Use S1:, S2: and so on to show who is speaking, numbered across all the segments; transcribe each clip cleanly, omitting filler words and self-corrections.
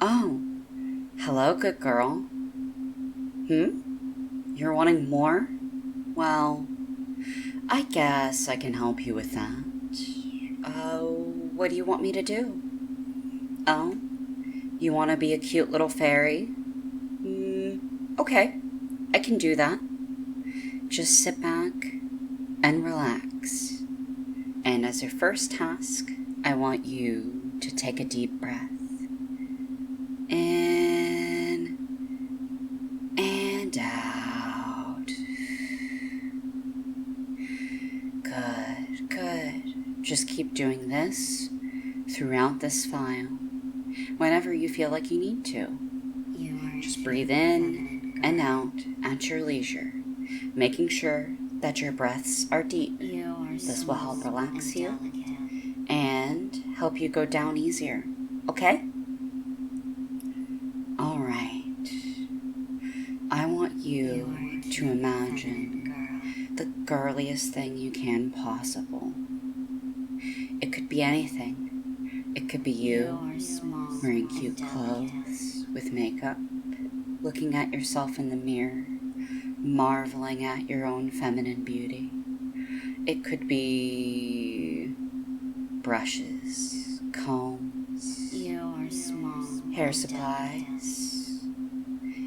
S1: Oh, hello, good girl. You're wanting more? Well, I guess I can help you with that. What do you want me to do? Oh, you want to be a cute little fairy? Okay, I can do that. Just sit back and relax. And as your first task, I want you to take a deep breath. In and out. Good. Just keep doing this throughout this file, whenever you feel like you need to. Just breathe in and out at your leisure, making sure that your breaths are deep. This will help relax you and help you go down easier, okay? All right. I want you to imagine the girliest thing you can possible. It could be anything. It could be you wearing cute clothes with makeup, looking at yourself in the mirror, marveling at your own feminine beauty. It could be brushes, combs, hair supplies.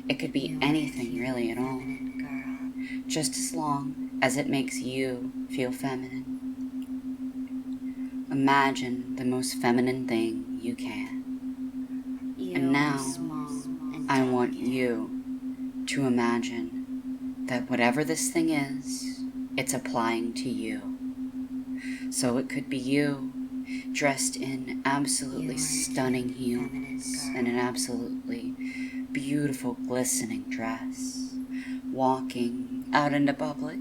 S1: It could be anything really at all, just as long as it makes you feel feminine. Imagine the most feminine thing you can. And now, I want you to imagine that whatever this thing is, it's applying to you. So it could be you dressed in absolutely stunning heels and an absolutely beautiful glistening dress, walking out into public.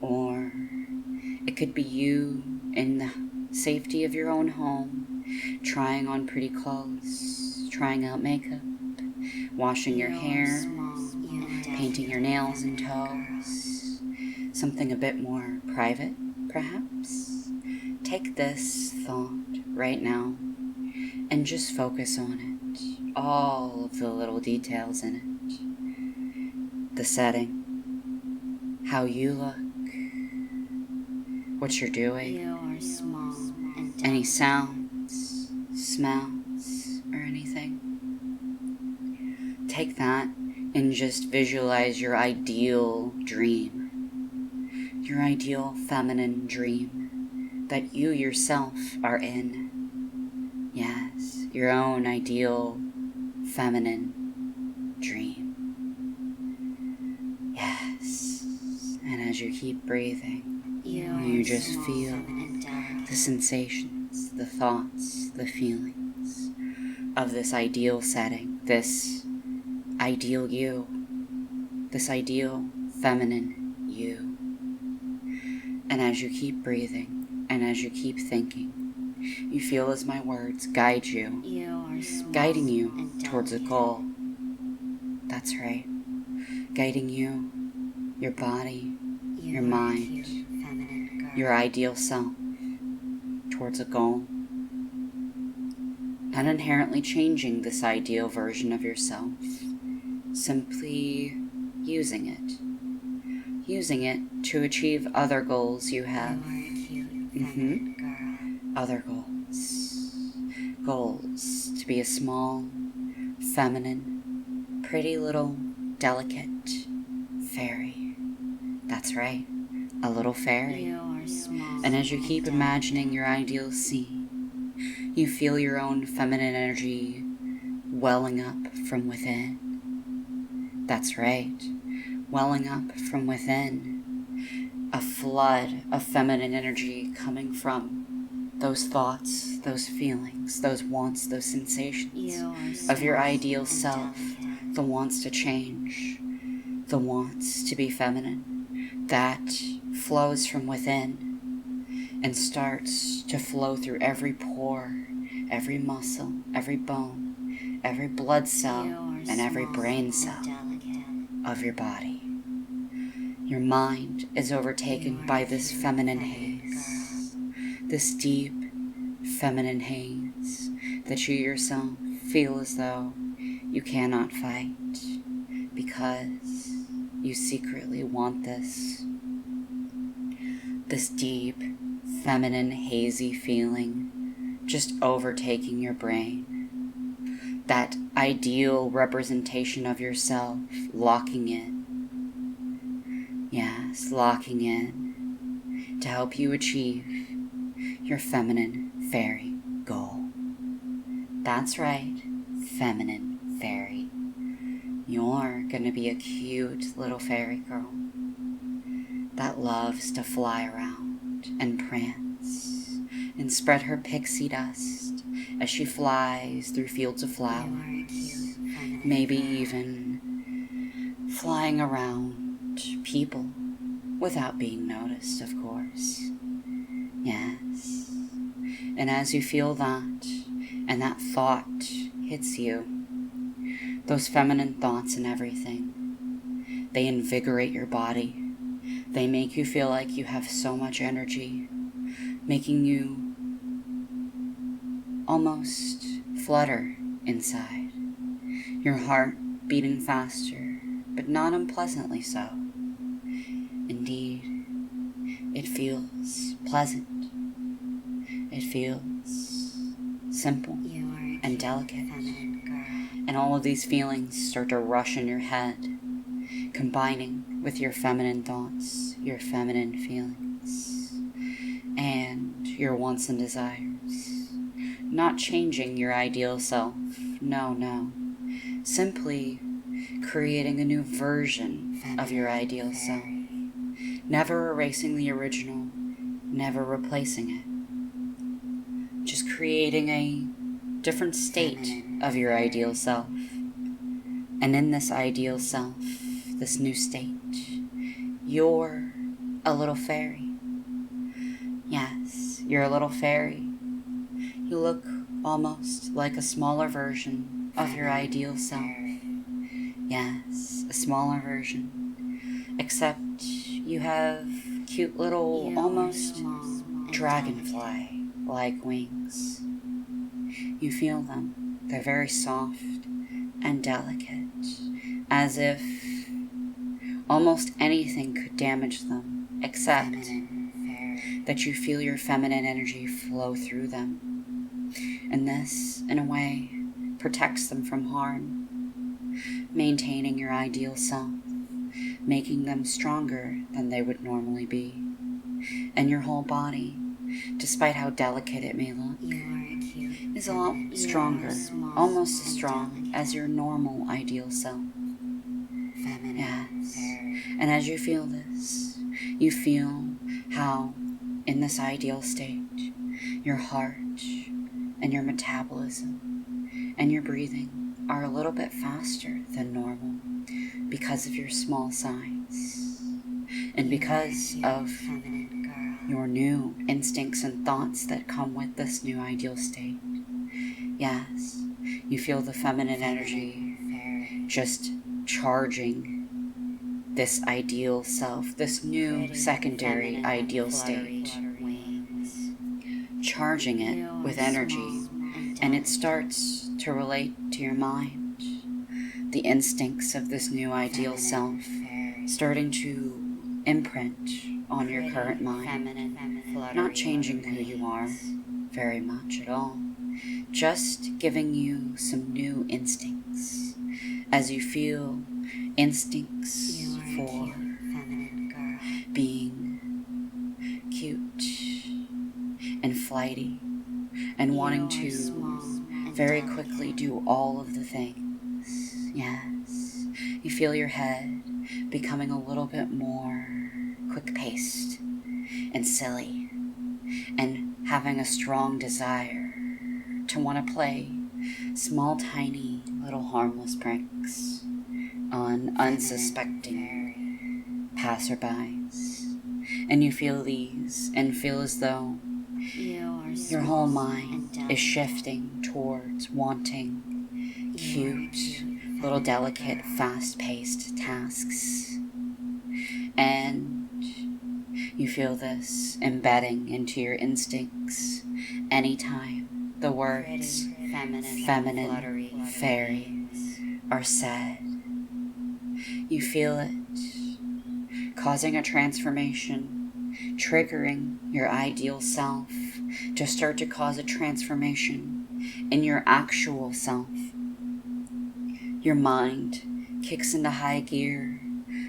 S1: Or it could be you in the safety of your own home, trying on pretty clothes, trying out makeup, washing your hair, painting your nails and toes. Something a bit more private, perhaps. Take this thought right now and just focus on it. All of the little details in it. The setting, how you look, what you're doing, any sounds, smells, or anything. Take that and just visualize your ideal dream, your ideal feminine dream that you yourself are in. Yes, your own ideal feminine dream. Yes, and as you keep breathing, you just feel the sensations, the thoughts, the feelings of this ideal setting, this ideal you, this ideal feminine you. And as you keep breathing, and as you keep thinking, you feel as my words guide you, guiding you towards a goal. That's right. Guiding you, your body, your mind, your ideal self towards a goal. Not inherently changing this ideal version of yourself, simply using it. Using it to achieve other goals you have. Other goals. Goals to be a small, feminine, pretty little, delicate fairy. That's right, a little fairy. And as you keep imagining your ideal scene, you feel your own feminine energy welling up from within. That's right, welling up from within. A flood of feminine energy coming from those thoughts, those feelings, those wants, those sensations of your ideal self, the wants to change, the wants to be feminine, that flows from within and starts to flow through every pore, every muscle, every bone, every blood cell, and every brain cell of your body. Your mind is overtaken by this feminine haze, this deep feminine haze that you yourself feel as though you cannot fight because you secretly want this deep, feminine, hazy feeling just overtaking your brain. That ideal representation of yourself locking in. Yes, locking in to help you achieve your feminine fairy goal. That's right, feminine fairy. You're gonna be a cute little fairy girl that loves to fly around and prance and spread her pixie dust as she flies through fields of flowers, maybe even flying around people without being noticed, of course. Yes. And as you feel that, and that thought hits you, those feminine thoughts and everything, they invigorate your body. They make you feel like you have so much energy, making you almost flutter inside. Your heart beating faster, but not unpleasantly so. Indeed, it feels pleasant. It feels simple and delicate. And all of these feelings start to rush in your head, combining with your feminine thoughts, your feminine feelings, and your wants and desires. Not changing your ideal self. No. Simply creating a new version of your ideal self. Never erasing the original, never replacing it. Just creating a different state of your ideal self. And in this ideal self, this new state, you're a little fairy. Yes, you're a little fairy. You look almost like a smaller version of your ideal self. Yes, a smaller version. Except you have cute little, almost dragonfly-like wings. You feel them. They're very soft and delicate, as if almost anything could damage them, except that you feel your feminine energy flow through them. And this, in a way, protects them from harm, maintaining your ideal self, making them stronger than they would normally be. And your whole body, despite how delicate it may look, is a lot stronger, almost as strong as your normal ideal self. Yes. And as you feel this, you feel how, in this ideal state, your heart and your metabolism and your breathing are a little bit faster than normal because of your small size and because of your new instincts and thoughts that come with this new ideal state. Yes, you feel the feminine energy just charging this ideal self, this new secondary ideal state, charging it with energy, and it starts to relate to your mind. The instincts of this new ideal self starting to imprint on your current mind, not changing who you are very much at all, just giving you some new instincts as you feel instincts for being cute and flighty and wanting to very quickly do all of the things. Yes, you feel your head becoming a little bit more quick-paced and silly and having a strong desire to want to play small, tiny, little harmless pranks on unsuspecting passerbys. And you feel these and feel as though your whole mind is shifting towards wanting cute, little delicate, fast-paced tasks. And you feel this embedding into your instincts anytime the words feminine fairies are said. You feel it causing a transformation, triggering your ideal self to start to cause a transformation in your actual self. Your mind kicks into high gear,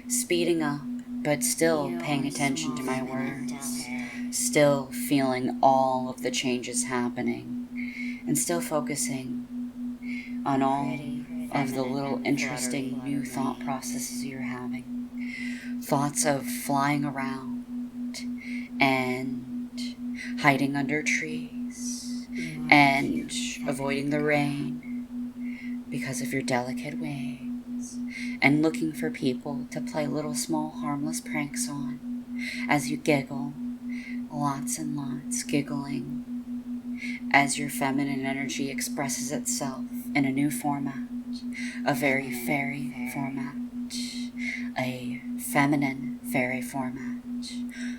S1: speeding up, but still paying attention to my words, still feeling all of the changes happening, and still focusing on all of the little interesting new thought processes you're having. Thoughts of flying around and hiding under trees and avoiding the rain because of your delicate wings, and looking for people to play little small harmless pranks on as you giggle, lots and lots giggling, as your feminine energy expresses itself in a new format, a very fairy format, a feminine fairy format.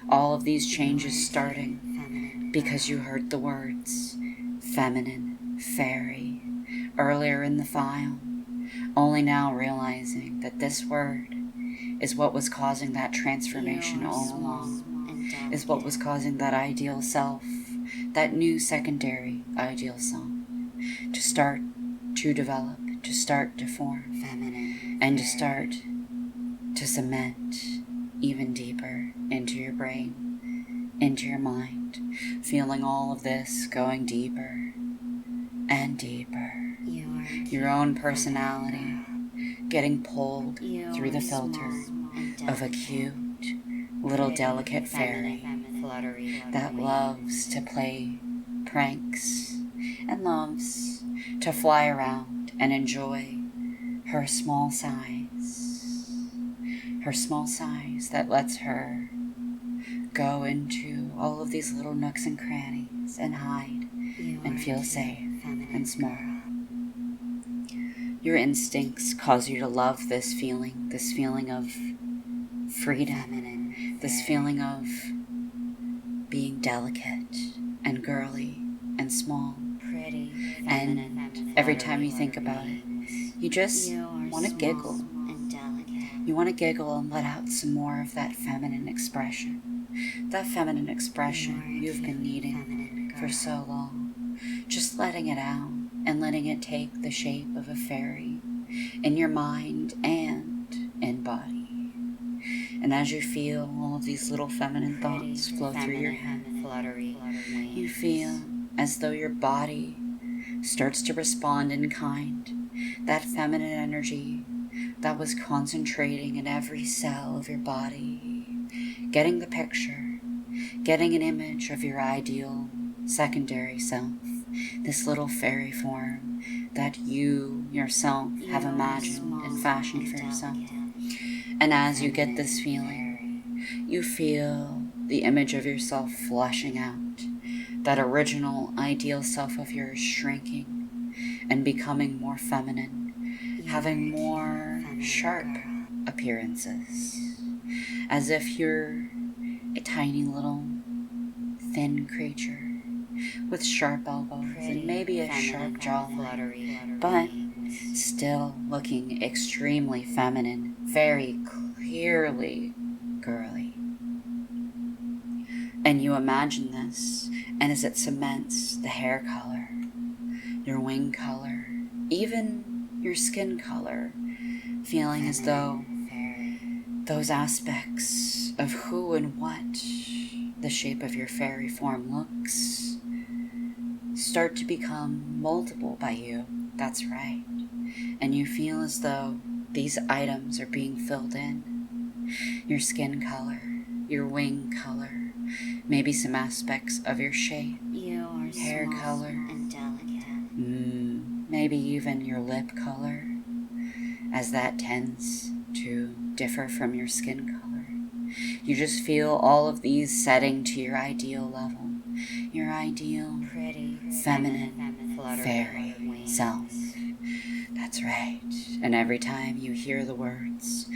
S1: All of these changes starting because you heard the words feminine fairy earlier in the file, only now realizing that this word is what was causing that transformation all along, is what was causing that ideal self, that new secondary ideal self, to start to develop, to start to form, and to start to cement even deeper into your brain, into your mind, feeling all of this going deeper and deeper. Your own personality getting pulled through the filter of a cute little delicate fairy that loves to play pranks and loves to fly around and enjoy her small size that lets her go into all of these little nooks and crannies and hide and feel safe and small. Your instincts cause you to love this feeling of freedom, this feeling of being delicate and girly and small. And every time you think about it, you just want to giggle. You want to giggle and let out some more of that feminine expression. That feminine expression you've been needing for so long. Just letting it out and letting it take the shape of a fairy in your mind and in body. And as you feel all of these little feminine thoughts flow through your head, you feel as though your body starts to respond in kind. That feminine energy that was concentrating in every cell of your body, getting the picture, getting an image of your ideal secondary self, this little fairy form that you yourself have imagined and fashioned for yourself. And as you get this feeling, you feel the image of yourself flushing out, that original ideal self of yours shrinking and becoming more feminine, having more sharp appearances, as if you're a tiny little thin creature with sharp elbows and maybe a sharp jawline, but still looking extremely feminine, very clearly girly. And you imagine this, and as it cements the hair color, your wing color, even your skin color, feeling as though those aspects of who and what the shape of your fairy form looks start to become multiple by you. That's right. And you feel as though these items are being filled in. Your skin color, your wing color, maybe some aspects of your shape, hair color, maybe even your lip color, as that tends to differ from your skin color. You just feel all of these setting to your ideal level, your ideal feminine fairy self. That's right. And every time you hear the words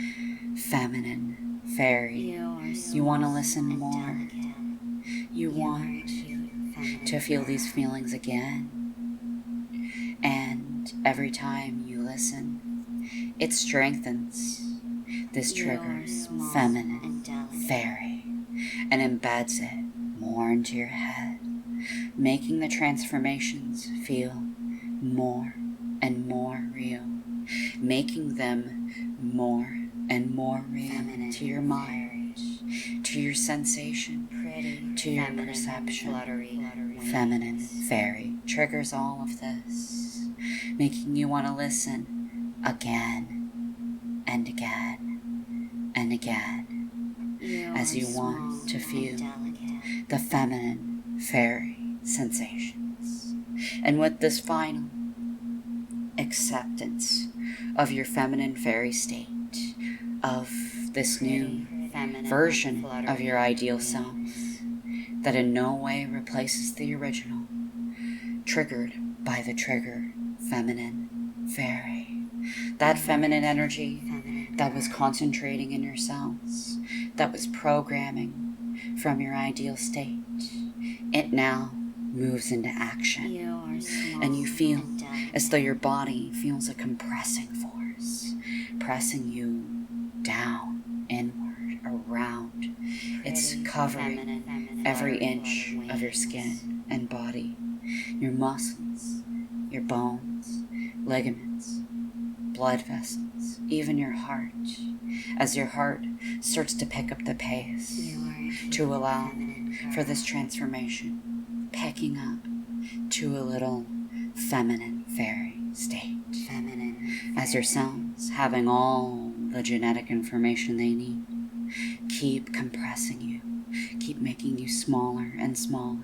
S1: feminine fairy, you want to listen more. You want to feel these feelings again And every time you listen, it strengthens this trigger, feminine, fairy, and embeds it more into your head, making the transformations feel more and more real, making them more and more real to your mind, to your sensation, to your perception. Feminine fairy triggers all of this, making you want to listen again and again and again as you want to feel the feminine fairy sensations. And with this final acceptance of your feminine fairy state, of this new version of your ideal self that in no way replaces the original, triggered by the trigger feminine fairy. That feminine energy that was concentrating in your cells, that was programming from your ideal state, it now moves into action. And you feel as though your body feels a compressing force, pressing you down, inward, around. It's covering every inch of your skin and body, your muscles, your bones, ligaments, blood vessels, even your heart, as your heart starts to pick up the pace to allow for this transformation, picking up to a little feminine fairy state, as your cells, having all the genetic information they need, keep compressing you, keep making you smaller and smaller.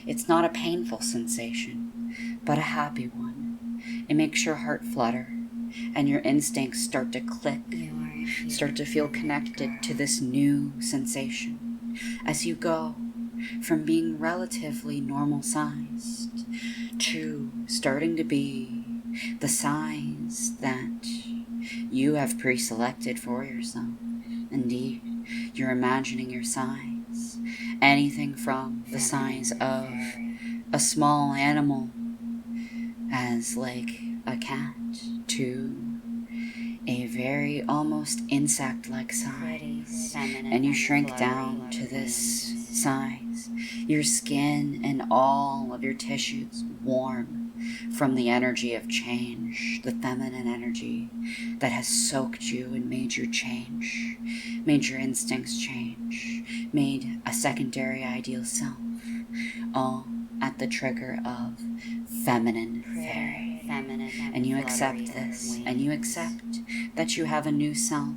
S1: It's not a painful sensation, but a happy one. It makes your heart flutter, and your instincts start to click, start to feel connected to this new sensation, as you go from being relatively normal sized to starting to be the size that you have pre-selected for yourself. Indeed, you're imagining your size, anything from the size of a small animal, as like a cat, to a very almost insect-like size, and you shrink down to this size, your skin and all of your tissues warm from the energy of change, the feminine energy that has soaked you and made you change, made your instincts change, made a secondary ideal self, all at the trigger of feminine fairy. And you accept this, and you accept that you have a new self.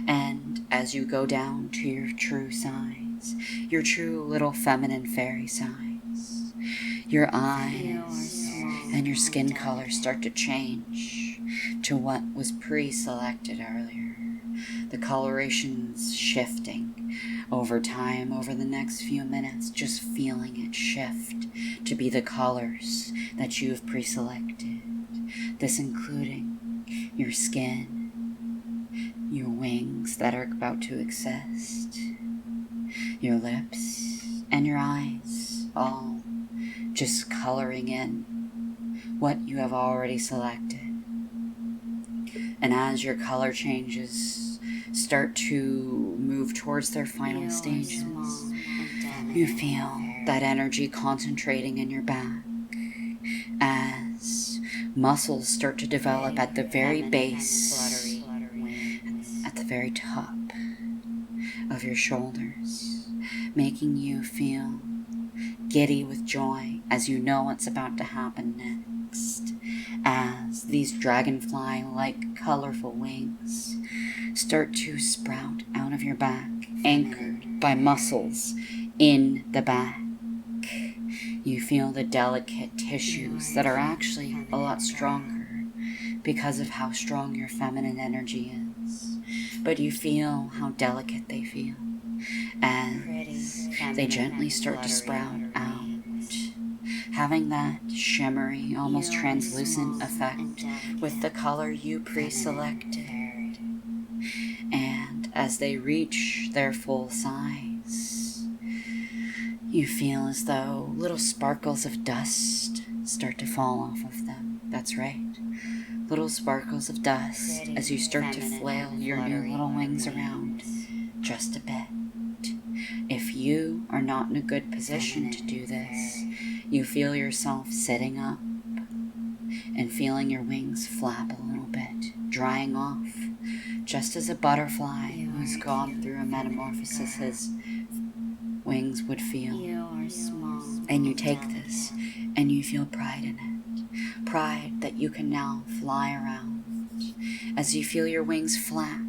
S1: And as you go down to your true size, your true little feminine fairy size, your eyes and your skin color start to change to what was pre-selected earlier. The coloration's shifting over time, over the next few minutes, just feeling it shift to be the colors that you've pre-selected. This including your skin, your wings that are about to exist, your lips, and your eyes, all just coloring in what you have already selected. And as your color changes start to move towards their final stages, you feel that energy concentrating in your back as muscles start to develop at the very base, at the very top of your shoulders, making you feel giddy with joy as you know what's about to happen next, as these dragonfly-like colorful wings start to sprout out of your back, anchored by muscles in the back. You feel the delicate tissues that are actually a lot stronger because of how strong your feminine energy is, but you feel how delicate they feel as they gently start to sprout out, having that shimmery, almost translucent effect with the color you pre-selected. And as they reach their full size, you feel as though little sparkles of dust start to fall off of them. That's right. Little sparkles of dust as you start to flail your new little wings around just a bit. If you are not in a good position to do this, you feel yourself sitting up and feeling your wings flap a little bit, drying off, just as a butterfly who's gone through a metamorphosis his wings would feel. And you take this and you feel pride in it. Pride that you can now fly around as you feel your wings flap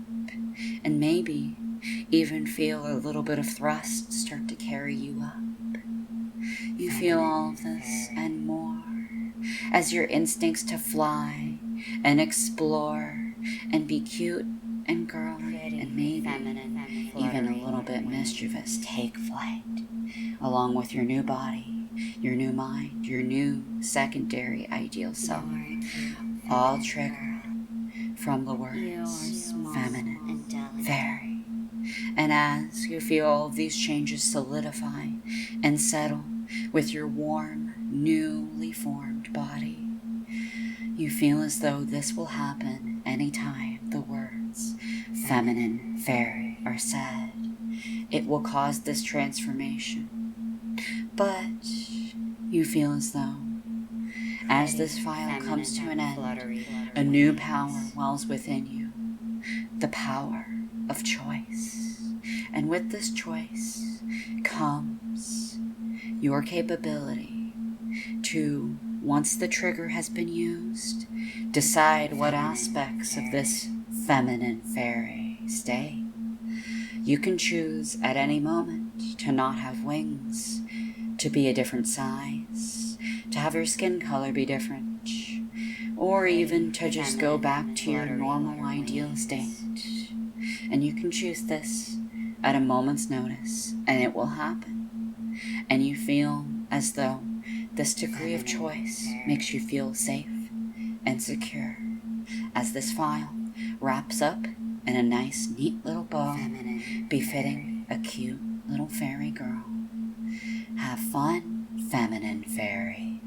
S1: and maybe even feel a little bit of thrust start to carry you up. You feel all of this and more as your instincts to fly and explore and be cute and girly and maybe even a little bit mischievous take flight along with your new body, your new mind, your new secondary ideal self, all triggered from the words feminine, fairy. And as you feel all of these changes solidify and settle with your warm, newly formed body, you feel as though this will happen anytime the words feminine, fairy are said. It will cause this transformation. But you feel as though, as this file comes to an end, a new power wells within you, the power of choice. And with this choice comes your capability to, once the trigger has been used, decide what aspects of this feminine fairy stay. You can choose at any moment to not have wings, to be a different size, to have your skin color be different, or even to just go back to your normal ideal state. And you can choose this at a moment's notice, and it will happen. And you feel as though this degree of choice makes you feel safe and secure as this file wraps up in a nice, neat little bow befitting a cute little fairy girl. Have fun, feminine fairy.